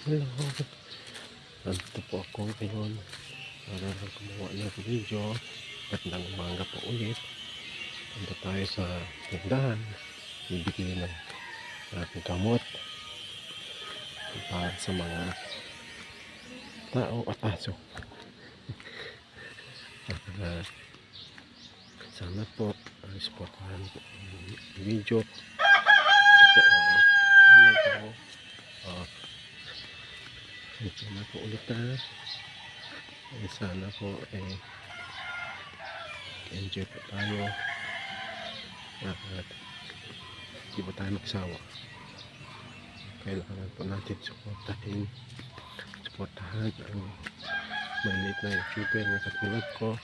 Hello, nandito po ako ngayon para gumawa ng video. Magandang umaga po ulit. Punta tayo sa tindahan, bibili ng gamot para sa mga tao at aso. Sana po supportahan po ang video. Sana po ulit sana po enjoy po tayo at hindi po tayo magsawa. Kailangan po natin supportahan ang maliit na YouTuber na katulad ko.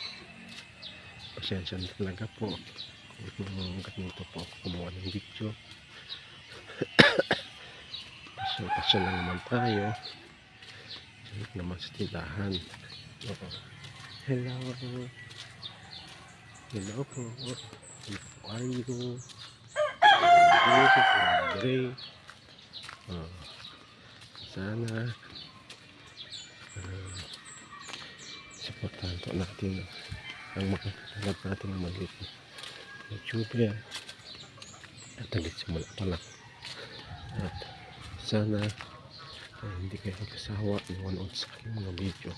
Pasensya na talaga po kung ganito po ako gumawa ng video. Pasensya na naman tayo naman sa tindahan. Hello po, how are you? Sana supportahan po natin ang mga katulad natin ng maliit na YouTuber at nagsimula pa lang, at sana hindi kayo magkasawa manonood sa aking mga video.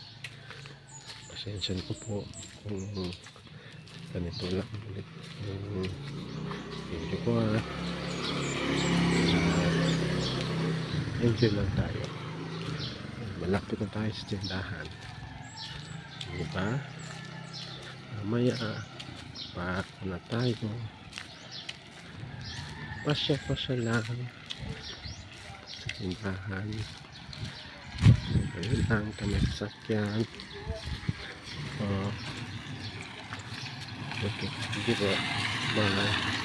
Pasensya ko po kung ganito lang ulit yung video ko. Enjoy lang tayo. Malapit na tayo sa tindahan, diba? Mamaya pa na tayo, pasya lang sa tindahan. Ayun lang kami sasakyan. Okay, sige po, bye.